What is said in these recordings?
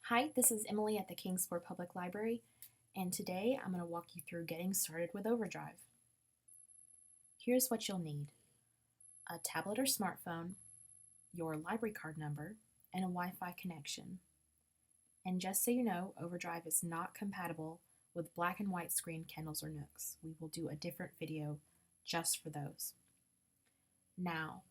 Hi, this is Emily at the Kingsport Public Library, and today I'm going to walk you through getting started with Overdrive. Here's what you'll need: a tablet or smartphone, your library card number, and a Wi-Fi connection. And just so you know, Overdrive is not compatible with black and white screen Kindles or Nooks. We will do a different video just for those. Now,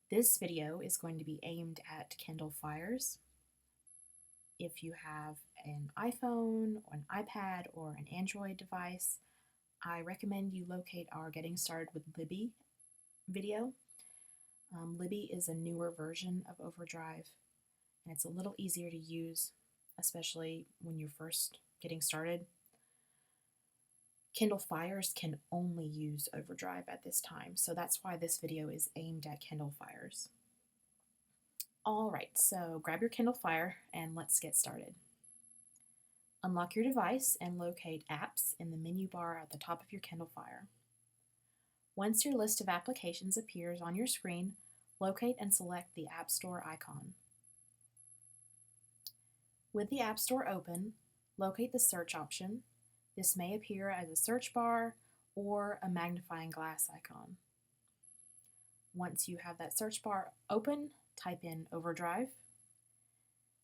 this video is going to be aimed at Kindle Fires. If you have an iPhone or an iPad or an Android device, I recommend you locate our Getting Started with Libby video. Libby is a newer version of Overdrive, and it's a little easier to use, especially when you're first getting started. Kindle Fires can only use Overdrive at this time, so that's why this video is aimed at Kindle Fires. Alright, so grab your Kindle Fire and let's get started. Unlock your device and locate Apps in the menu bar at the top of your Kindle Fire. Once your list of applications appears on your screen, locate and select the App Store icon. With the App Store open, locate the search option. This may appear as a search bar or a magnifying glass icon. Once you have that search bar open, type in Overdrive,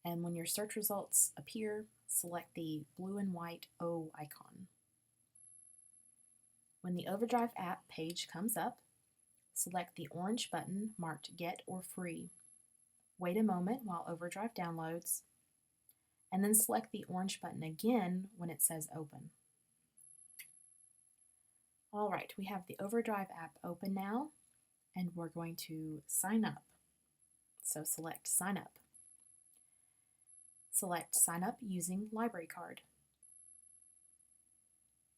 and when your search results appear, select the blue and white O icon. When the Overdrive app page comes up, select the orange button marked Get or Free. Wait a moment while Overdrive downloads, and then select the orange button again when it says Open. Alright, we have the Overdrive app open now, and we're going to sign up. So select Sign Up. Select Sign Up using Library Card.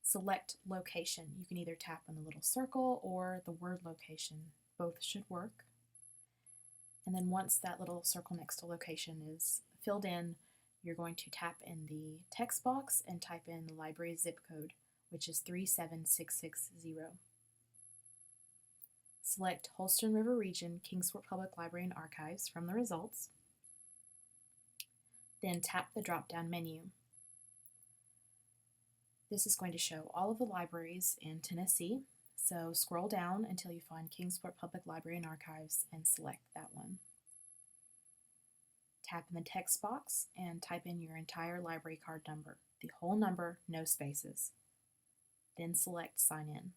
Select Location. You can either tap on the little circle or the word location. Both should work. And then once that little circle next to location is filled in, you're going to tap in the text box and type in the library zip code, which is 37660. Select Holston River Region, Kingsport Public Library and Archives from the results. Then tap the drop-down menu. This is going to show all of the libraries in Tennessee, so scroll down until you find Kingsport Public Library and Archives and select that one. Tap in the text box and type in your entire library card number, the whole number, no spaces. Then select Sign In.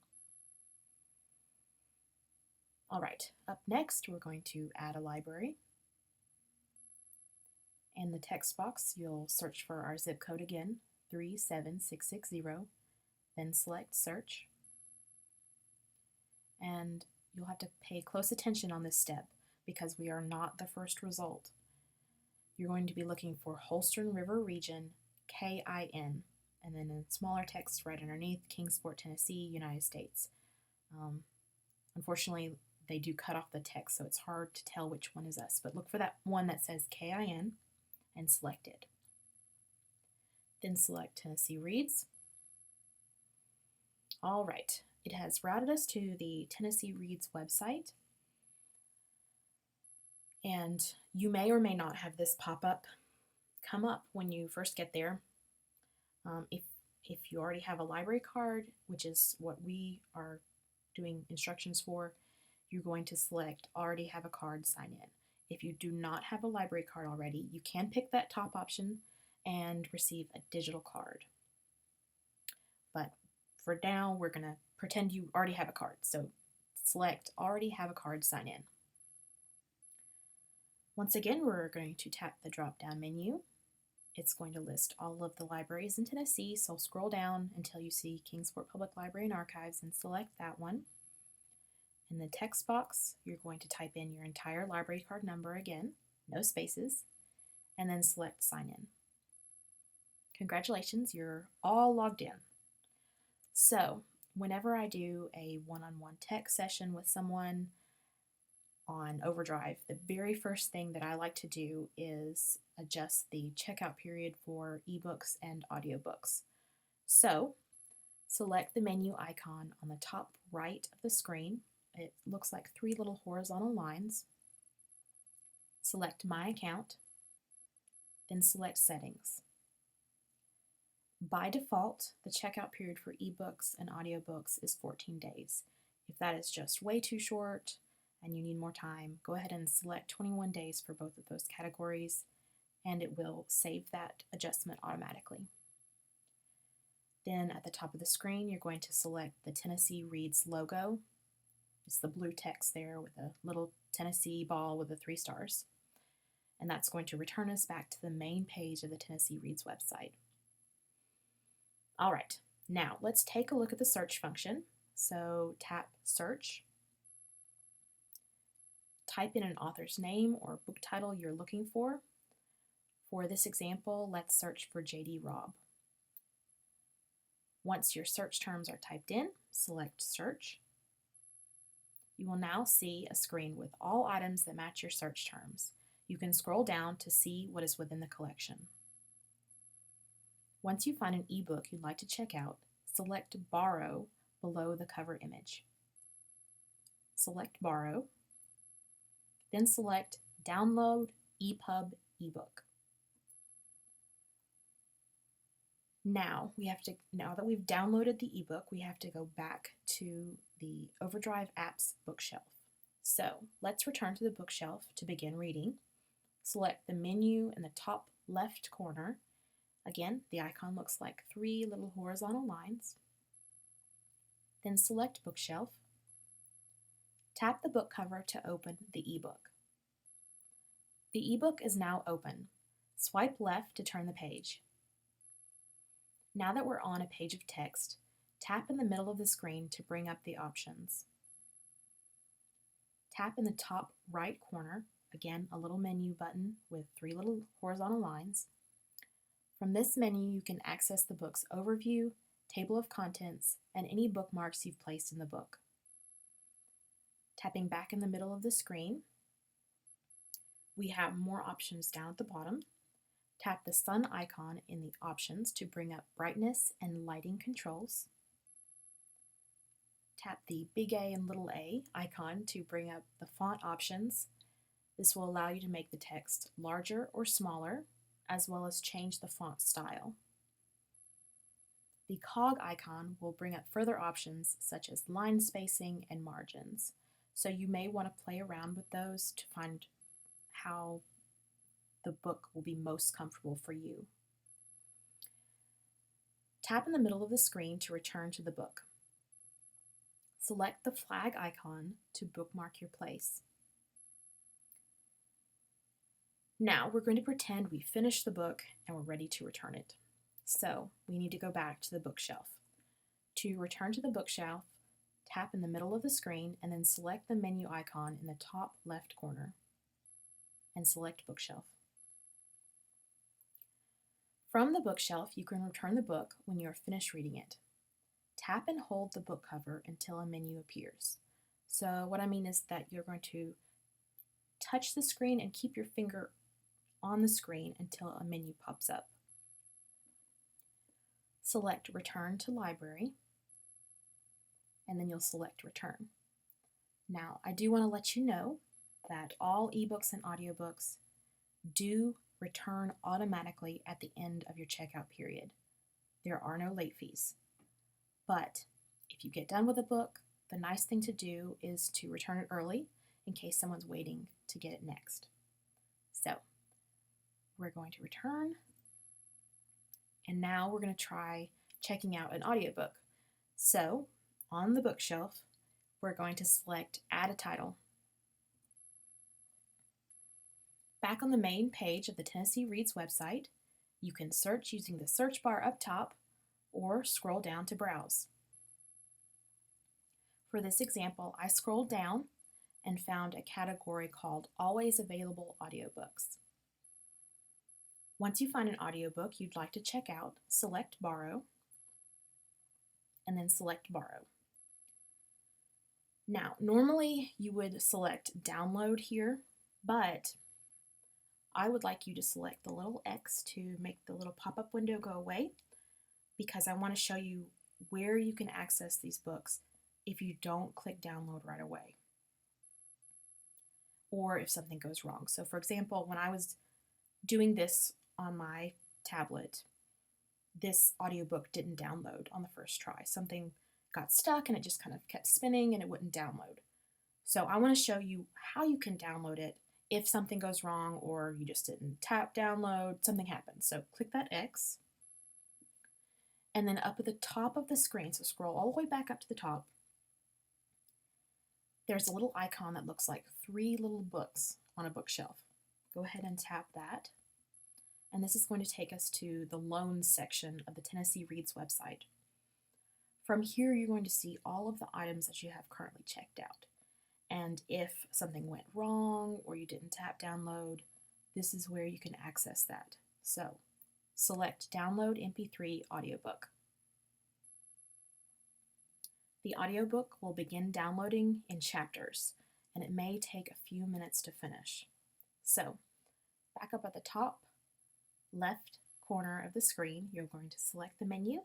Alright, up next we're going to add a library. In the text box, you'll search for our zip code again, 37660, then select Search. And you'll have to pay close attention on this step because we are not the first result. You're going to be looking for Holston River Region, KIN, and then in smaller text right underneath, Kingsport, Tennessee, United States. Unfortunately, they do cut off the text, so it's hard to tell which one is us, but look for that one that says KIN and select it. Then select Tennessee Reads. All right, it has routed us to the Tennessee Reads website, and you may or may not have this pop-up come up when you first get there. If you already have a library card, which is what we are doing instructions for, you're going to select Already Have a Card, Sign In. If you do not have a library card already, you can pick that top option and receive a digital card. But for now, we're going to pretend you already have a card. So select Already Have a Card, Sign In. Once again, we're going to tap the drop-down menu. It's going to list all of the libraries in Tennessee, so scroll down until you see Kingsport Public Library and Archives and select that one. In the text box, you're going to type in your entire library card number again, no spaces, and then select Sign In. Congratulations, you're all logged in. So, whenever I do a one-on-one tech session with someone on Overdrive, the very first thing that I like to do is adjust the checkout period for eBooks and audiobooks. So, select the menu icon on the top right of the screen. It looks like three little horizontal lines. Select My Account. then select Settings. By default, the checkout period for eBooks and audiobooks is 14 days. If that is just way too short and you need more time, go ahead and select 21 days for both of those categories, and it will save that adjustment automatically. Then at the top of the screen, you're going to select the Tennessee Reads logo. It's the blue text there with a little Tennessee ball with the 3 stars. And that's going to return us back to the main page of the Tennessee Reads website. All right, now let's take a look at the search function. So tap Search. Type in an author's name or book title you're looking for. For this example, let's search for J.D. Robb. Once your search terms are typed in, select Search. You will now see a screen with all items that match your search terms. You can scroll down to see what is within the collection. Once you find an ebook you'd like to check out, select Borrow below the cover image. Select Borrow, then select Download EPUB ebook. Now that we've downloaded the ebook, we have to go back to the Overdrive apps bookshelf. So let's return to the bookshelf to begin reading. Select the menu in the top left corner. Again, the icon looks like 3 little horizontal lines. Then select Bookshelf. Tap the book cover to open the ebook. The ebook is now open. Swipe left to turn the page. Now that we're on a page of text, tap in the middle of the screen to bring up the options. Tap in the top right corner, again a little menu button with 3 little horizontal lines. From this menu, you can access the book's overview, table of contents, and any bookmarks you've placed in the book. Tapping back in the middle of the screen, we have more options down at the bottom. Tap the sun icon in the options to bring up brightness and lighting controls. Tap the big A and little a icon to bring up the font options. This will allow you to make the text larger or smaller, as well as change the font style. The cog icon will bring up further options such as line spacing and margins. So you may want to play around with those to find how the book will be most comfortable for you. Tap in the middle of the screen to return to the book. Select the flag icon to bookmark your place. Now we're going to pretend we finished the book and we're ready to return it. So we need to go back to the bookshelf. To return to the bookshelf, tap in the middle of the screen and then select the menu icon in the top left corner and select Bookshelf. From the bookshelf, you can return the book when you are finished reading it. Tap and hold the book cover until a menu appears. So what I mean is that you're going to touch the screen and keep your finger on the screen until a menu pops up. Select Return to Library, and then you'll select Return. Now, I do want to let you know that all ebooks and audiobooks do return automatically at the end of your checkout period. There are no late fees. But if you get done with a book, the nice thing to do is to return it early in case someone's waiting to get it next. So we're going to return, and now we're going to try checking out an audiobook. So on the bookshelf, we're going to select Add a Title. Back on the main page of the Tennessee Reads website, you can search using the search bar up top or scroll down to browse. For this example, I scrolled down and found a category called Always Available Audiobooks. Once you find an audiobook you'd like to check out, select Borrow, and then select Borrow. Now, normally you would select Download here, but I would like you to select the little X to make the little pop-up window go away, because I want to show you where you can access these books if you don't click download right away, or if something goes wrong. So for example, when I was doing this on my tablet, this audiobook didn't download on the first try. Something got stuck and it just kind of kept spinning and it wouldn't download. So I want to show you how you can download it if something goes wrong or you just didn't tap download, something happens. So click that X, and then up at the top of the screen, so scroll all the way back up to the top, there's a little icon that looks like 3 little books on a bookshelf. Go ahead and tap that, and this is going to take us to the loans section of the Tennessee Reads website. From here, you're going to see all of the items that you have currently checked out. And if something went wrong or you didn't tap download, this is where you can access that. So select Download MP3 Audiobook. The audiobook will begin downloading in chapters, and it may take a few minutes to finish. So back up at the top left corner of the screen, you're going to select the menu,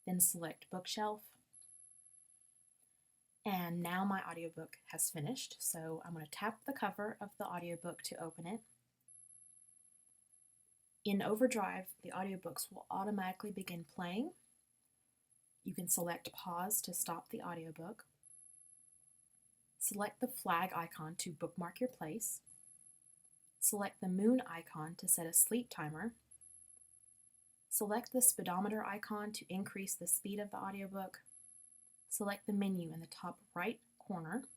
then select Bookshelf. And now my audiobook has finished, so I'm going to tap the cover of the audiobook to open it. In Overdrive, the audiobooks will automatically begin playing. You can select pause to stop the audiobook. Select the flag icon to bookmark your place. Select the moon icon to set a sleep timer. Select the speedometer icon to increase the speed of the audiobook. Select the menu in the top right corner.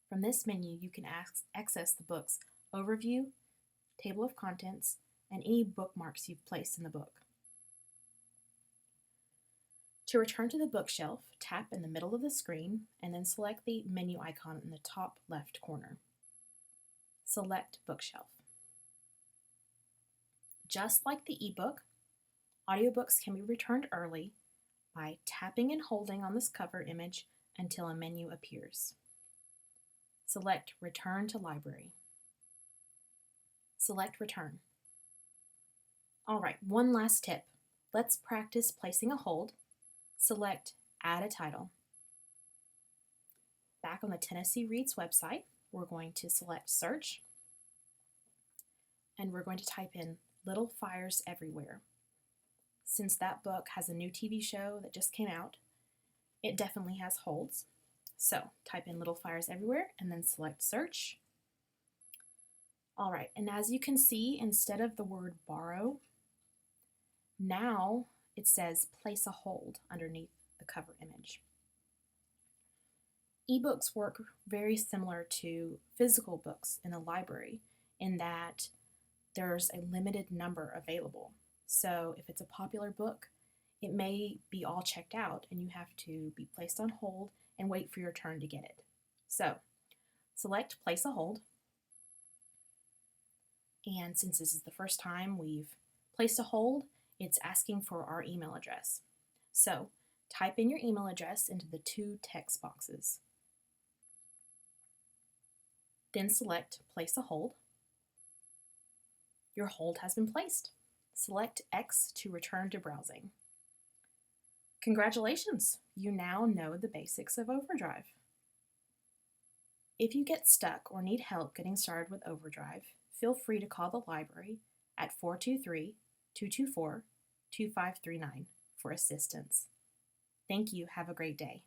From this menu, you can access the book's overview, table of contents, and any bookmarks you've placed in the book. To return to the bookshelf, tap in the middle of the screen and then select the menu icon in the top left corner. Select Bookshelf. Just like the ebook, audiobooks can be returned early by tapping and holding on this cover image until a menu appears. Select Return to Library. Select Return. All right, one last tip. Let's practice placing a hold. Select Add a Title. Back on the Tennessee Reads website, we're going to select Search, and we're going to type in Little Fires Everywhere. Since that book has a new TV show that just came out, it definitely has holds. So type in Little Fires Everywhere and then select Search. All right, and as you can see, instead of the word borrow, now it says place a hold underneath the cover image. Ebooks work very similar to physical books in the library in that there's a limited number available. So if it's a popular book, it may be all checked out and you have to be placed on hold and wait for your turn to get it. So select Place a Hold. And since this is the first time we've placed a hold, it's asking for our email address. So type in your email address into the 2 text boxes. Then select Place a Hold. Your hold has been placed. Select X to return to browsing. Congratulations! You now know the basics of Overdrive. If you get stuck or need help getting started with Overdrive, feel free to call the library at 423-224-2539 for assistance. Thank you. Have a great day.